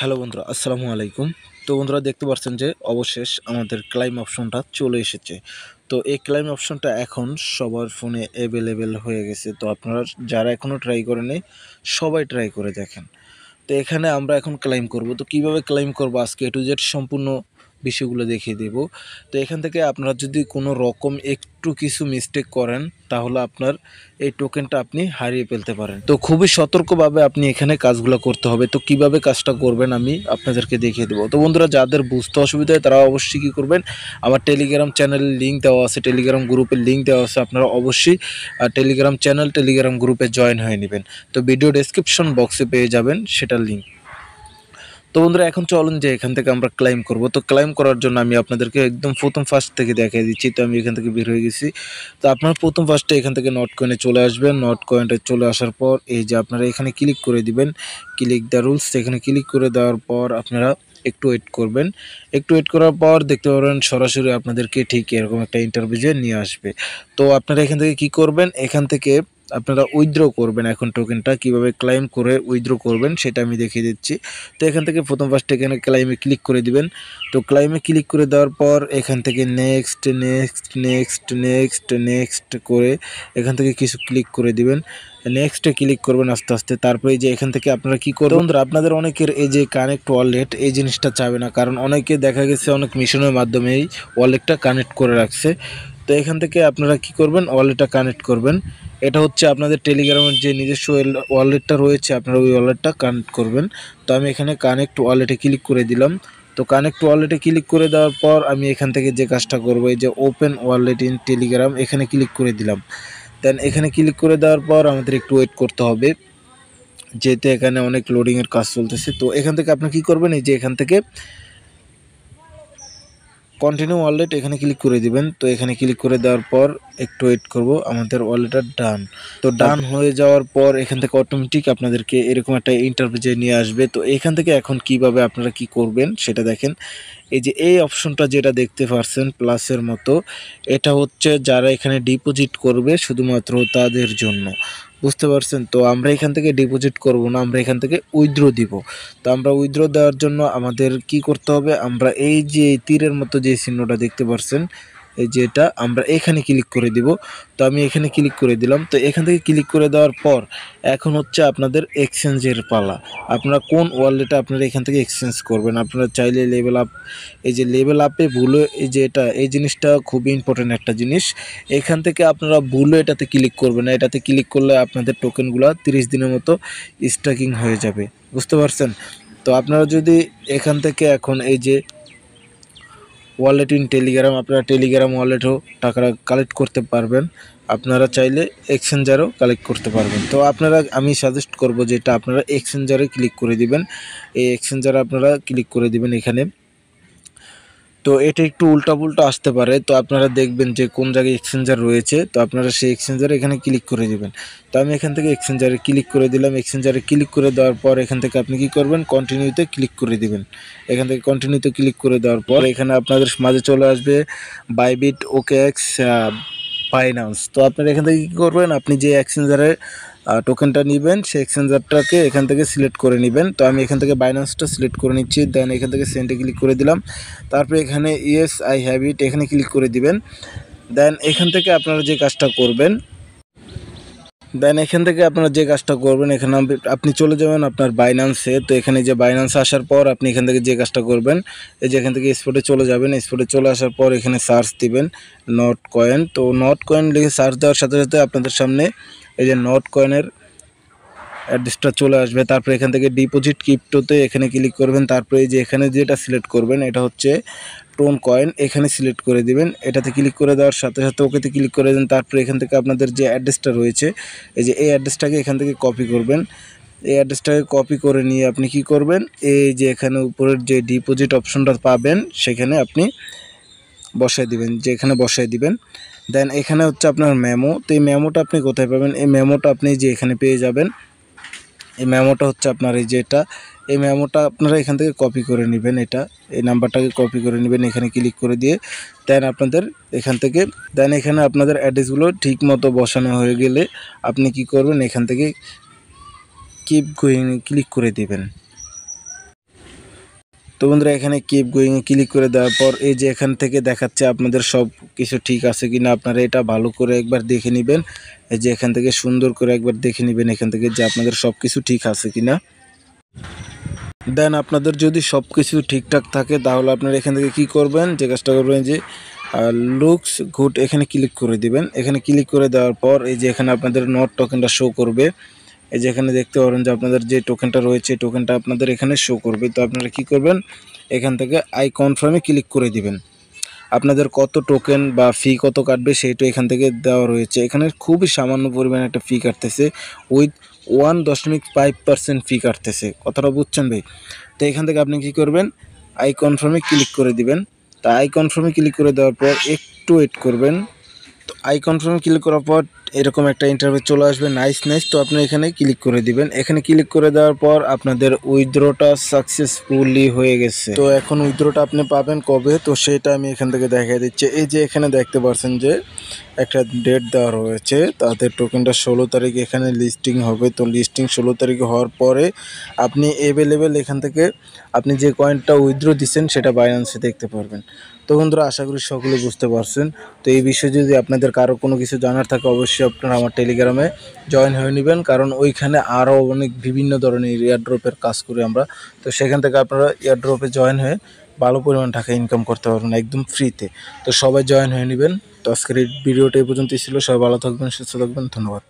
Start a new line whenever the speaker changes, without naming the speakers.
Hello বন্ধুরা, আসসালামু আলাইকুম। তো বন্ধুরা দেখতে পাচ্ছেন যে অবশেষ আমাদের ক্লাইম অপশনটা চলে এসেছে। তো এই ক্লাইম অপশনটা এখন সবার ফোনে অ্যাভেলেবেল হয়ে গেছে। তো আপনারা যারা এখনও ট্রাই করেনি সবাই ট্রাই করে দেখেন। তো এখানে আমরা এখন ক্লাইম করব। তো কিভাবে ক্লাইম করব আজকে A to Z সম্পূর্ণ বিষয়গুলো দেখিয়ে দেব। তো এখান থেকে আপনারা যদি কোনো রকম একটু কিছু মিস্টেক করেন তাহলে আপনার এই টোকেনটা আপনি হারিয়ে ফেলতে পারেন। তো খুবই সতর্কভাবে আপনি এখানে কাজগুলো করতে হবে। তো কিভাবে কাজটা করবেন আমি আপনাদেরকে দেখিয়ে দেবো। তো বন্ধুরা যাদের বুঝতে অসুবিধা হয় তারা অবশ্যই কী করবেন, আমার টেলিগ্রাম চ্যানেলের লিঙ্ক দেওয়া আছে, টেলিগ্রাম গ্রুপের লিঙ্ক দেওয়া আছে, আপনারা অবশ্যই টেলিগ্রাম চ্যানেল টেলিগ্রাম গ্রুপে জয়েন হয়ে নেবেন। তো ভিডিও ডেসক্রিপশন বক্সে পেয়ে যাবেন সেটার লিঙ্ক। তো বন্ধুরা এখন চলুন যে এখান থেকে আমরা ক্লাইম করব। তো ক্লাইম করার জন্য আমি আপনাদেরকে একদম প্রথম ফার্স্ট থেকে দেখিয়ে দিচ্ছি। তো আমি এখান থেকে বের হয়ে গেছি। তো আপনার প্রথম ফার্স্টে এখান থেকে নট কয়েনে চলে আসবেন। নট কয়েনটা চলে আসার পর এই যে আপনারা এখানে ক্লিক করে দিবেন, ক্লিক দ্য রুলস। এখানে ক্লিক করে দেওয়ার পর আপনারা একটু ওয়েট করবেন। একটু ওয়েট করার পর দেখতে পারবেন সরাসরি আপনাদেরকে ঠিক এরকম একটা ইন্টারভিউ নিয়ে আসবে। তো আপনারা এখান থেকে কি করবেন, এখান থেকে আপনারা উইথড্র করবেন। এখন টোকেনটা কিভাবে ক্লাইম করে উইথড্র করবেন সেটা আমি দেখিয়ে দিচ্ছি। তো এখান থেকে প্রথম ফার্স্টে এখানে ক্লাইমে ক্লিক করে দিবেন। তো ক্লাইমে ক্লিক করে দেওয়ার পর এখান থেকে next next next next next করে এখান থেকে কিছু ক্লিক করে দিবেন। নেক্সটে ক্লিক করবেন আস্তে আস্তে। তারপরে যে এখান থেকে আপনারা কি করবেন, বন্ধুরা আপনাদের অনেকের এই যে কানেক্ট ওয়ালেট এই জিনিসটা চাবে না, কারণ অনেকে দেখা গেছে অনেক মিশনের মাধ্যমে এই ওয়ালেটটা কানেক্ট করে রাখছে। তো এখান থেকে আপনারা কি করবেন, ওয়ালেটটা কানেক্ট করবেন। এটা হচ্ছে আপনাদের টেলিগ্রামের যে নিজস্ব ওয়ালেটটা রয়েছে, আপনারা ওই ওয়ালেটটা কানেক্ট করবেন। তো আমি এখানে কানেক্ট ওয়ালেটে ক্লিক করে দিলাম। তো কানেক্ট ওয়ালেটে ক্লিক করে দেওয়ার পর আমি এখান থেকে যে কাজটা করবো, এই যে ওপেন ওয়ালেট ইন টেলিগ্রাম এখানে ক্লিক করে দিলাম। দেন এখানে ক্লিক করে দেওয়ার পর আমাদের একটু ওয়েট করতে হবে, যেহেতু এখানে অনেক লোডিংয়ের কাজ চলতেছে। তো এখান থেকে আপনি কি করবেন, এই যে এখান থেকে কন্টিনিউ ওয়ালেট এখানে ক্লিক করে দিবেন। তো এখানে ক্লিক করে দেওয়ার পর একটু ওয়েট করব, আমাদের ওয়ালেটটা ডান। তো ডান হয়ে যাওয়ার পর এখান থেকে অটোমেটিক আপনাদেরকে এরকম একটা ইন্টারভিউ নিয়ে আসবে। তো এখান থেকে এখন কিভাবে আপনারা কি করবেন সেটা দেখেন। এই যে এই অপশনটা যেটা দেখতে পাচ্ছেন প্লাসের মতো, এটা হচ্ছে যারা এখানে ডিপোজিট করবে শুধুমাত্র তাদের জন্য, বুঝতে পারছেন। তো আমরা এখান থেকে ডিপোজিট করব না, আমরা এখান থেকে উইথড্র দিব। তো আমরা উইথড্র দেওয়ার জন্য আমাদের কি করতে হবে, আমরা এই যে তীরের মতো যে চিহ্নটা দেখতে পাচ্ছেন, এই যে এটা আমরা এখানে ক্লিক করে দিব। তো আমি এখানে ক্লিক করে দিলাম। তো এখান থেকে ক্লিক করে দেওয়ার পর এখন হচ্ছে আপনাদের এক্সচেঞ্জের পালা। আপনারা কোন ওয়ালেটে আপনারা এখান থেকে এক্সচেঞ্জ করবেন। আপনারা চাইলে লেভেল আপ, এই যে লেভেল আপে ভুলে, এই যে এটা এই জিনিসটা খুবই ইম্পর্টেন্ট একটা জিনিস। এখান থেকে আপনারা ভুলে এটাতে ক্লিক করবেন না, এটাতে ক্লিক করলে আপনাদের টোকেনগুলো 30 দিনের মতো স্ট্যাকিং হয়ে যাবে, বুঝতে পারছেন। তো আপনারা যদি এখান থেকে এখন এই যে ওয়ালেট ইন টেলিগ্রাম, আপনারা টেলিগ্রাম ওয়ালেটও টাকা কালেক্ট করতে পারবেন, আপনারা চাইলে এক্সচেঞ্জারও কালেক্ট করতে পারবেন। তো আপনারা আমি সাজেস্ট করব যেটা আপনারা এক্সচেঞ্জারে ক্লিক করে দিবেন। এই এক্সচেঞ্জারে আপনারা ক্লিক করে দিবেন এখানে। তো এটা একটু উল্টাপুল্টা আসতে পারে, তো আপনারা দেখবেন যে কোন জায়গায় এক্সচেঞ্জার রয়েছে। তো আপনারা সেই এক্সচেঞ্জারে এখানে ক্লিক করে দিবেন। তো আমি এখান থেকে এক্সচেঞ্জারে ক্লিক করে দিলাম। এক্সচেঞ্জারে ক্লিক করে দেওয়ার পর এখান থেকে আপনি কি করবেন, কন্টিনিউতে ক্লিক করে দিবেন। এখান থেকে কন্টিনিউতে ক্লিক করে দেওয়ার পর এখানে আপনাদের মাঝে চলে আসবে বাইবিট, ওকেএক্স, বাইন্যান্স। তো আপনারা এখান থেকে কী করবেন, আপনি যে এক্সচেঞ্জারে টোকেনটা নেবেন সেই এক্সচেঞ্জারটাকে এখান থেকে সিলেক্ট করে নেবেন। তো আমি এখান থেকে বাইন্যান্সটা সিলেক্ট করে নিচ্ছি। দেন এখান থেকে সেন্টে ক্লিক করে দিলাম। তারপরে এখানে ইয়েস আই হ্যাভ ইট এখানে ক্লিক করে দিবেন। দেন এখান থেকে আপনারা যে কাজটা করবেন, এখানে আপনি চলে যাবেন আপনার বাইন্যান্সে। তো এখানে যে বাইন্যান্স আসার পর আপনি এখান থেকে যে কাজটা করবেন, এই যে এখান থেকে স্পটে চলে যাবেন। স্পটে চলে আসার পর এখানে সার্চ দিবেন নট কয়েন। তো নট কয়েন লিখে সার্চ দেওয়ার সাথে সাথে আপনাদের সামনে এই যে নট কয়েনের অ্যাড্রেসটা চলে আসবে। তারপরে এখান থেকে ডিপোজিট ক্রিপ্টোতে এখানে ক্লিক করবেন। তারপরে এই যে এখানে যেটা সিলেক্ট করবেন এটা হচ্ছে টোন কয়েন, এখানে সিলেক্ট করে দিবেন। এটাতে ক্লিক করে দেওয়ার সাথে সাথে ওকেতে ক্লিক করে দেন। তারপরে এখান থেকে আপনাদের যে অ্যাড্রেসটা রয়েছে, এই যে এই অ্যাড্রেসটাকে এখান থেকে কপি করবেন। এই অ্যাড্রেসটাকে কপি করে নিয়ে আপনি কি করবেন, এই যে এখানে উপরের যে ডিপোজিট অপশনটা পাবেন সেখানে আপনি বসায় দিবেন, যে এখানে বসায় দিবেন। দেন এখানে হচ্ছে আপনার মেমো। তো এই মেমোটা আপনি কোথায় পাবেন, এই মেমোটা আপনি যে এখানে পেয়ে যাবেন। এই মেমোটা হচ্ছে আপনার এই যে এটা, এই মেমোটা আপনারা এখান থেকে কপি করে নেবেন। এটা এই নাম্বারটাকে কপি করে নেবেন, এখানে ক্লিক করে দিয়ে দেন আপনাদের এখান থেকে এখানে আপনাদের অ্যাড্রেসগুলো ঠিক মতো বসানো হয়ে গেলে আপনি কি করবেন, এখান থেকে কিপ গোয়িং ক্লিক করে দিবেন। তো বন্ধুরা এখানে কিপ গোয়িং ক্লিক করে দেওয়ার পর এই যে এখান থেকে দেখাচ্ছে আপনাদের সব কিছু ঠিক আছে কিনা, আপনারা এটা ভালো করে একবার দেখে নেবেন। এই যে এখান থেকে সুন্দর করে একবার দেখে নেবেন এখান থেকে যে আপনাদের সব কিছু ঠিক আছে কিনা। দেন আপনাদের যদি সব কিছু ঠিকঠাক থাকে তাহলে আপনারা এখান থেকে কি করবেন, যে কাজটা করবেন যে লুকস গুড এখানে ক্লিক করে দিবেন। এখানে ক্লিক করে দেওয়ার পর এই যে এখানে আপনাদের নট টোকেনটা শো করবে। এই যে এখানে দেখতে পারেন যে আপনাদের যে টোকেনটা রয়েছে টোকেনটা আপনাদের এখানে শো করবে। তো আপনারা কি করবেন, এখান থেকে আই কনফার্মে ক্লিক করে দিবেন। আপনাদের কত টোকেন বা ফি কত কাটবে সেইটা এখান থেকে দেওয়া রয়েছে। এখানে খুবই সামান্য পরিমাণে একটা ফি কাটতেছে, উইথ 1.5% ফি কাটতেছে। কথাটা বুঝছেন ভাই? তো এখান থেকে আপনি কি করবেন, আই কনফার্মে ক্লিক করে দিবেন। তা আই কনফার্মে ক্লিক করে দেওয়ার পর একটু ওয়েট করবেন। তো আই কনফার্মে ক্লিক করার পর এরকম একটা ইন্টারভিউ চলে আসবে, নাইস। তো আপনি এখানে ক্লিক করে দিবেন। এখানে ক্লিক করে দেওয়ার পর আপনাদের উইথড্রটা সাকসেসফুলি হয়ে গেছে। তো এখন উইথড্রটা আপনি পাবেন কবে, তো সেটা আমি এখান থেকে দেখিয়ে দিচ্ছি। এই যে এখানে দেখতে পাচ্ছেন যে একটা ডেট দেওয়া রয়েছে, তাদের টোকেনটা 16 তারিখ এখানে লিস্টিং হবে। তো লিস্টিং 16 তারিখে হওয়ার পরে আপনি অ্যাভেলেবেল এখান থেকে আপনি যে কয়েনটা উইথড্র দিচ্ছেন সেটা বাইন্যান্সে দেখতে পারবেন। তো বন্ধুরা আশা করি সকলে বুঝতে পারছেন। তো এই বিষয়ে যদি আপনাদের কারো কোনো কিছু জানার থাকে অবশ্যই আপনারা আমার টেলিগ্রামে জয়েন হয়ে নেবেন, কারণ ওইখানে আরও অনেক বিভিন্ন ধরনের এয়ারড্রপের কাজ করি আমরা। তো সেখান থেকে আপনারা এয়ারড্রপে জয়েন হয়ে ভালো পরিমাণ টাকা ইনকাম করতে পারবেন একদম ফ্রিতে। তো সবাই জয়েন হয়ে নেবেন। তো আজকের এই ভিডিওটা এই পর্যন্তই ছিল। সবাই ভালো থাকবেন, সুস্থ থাকবেন, ধন্যবাদ।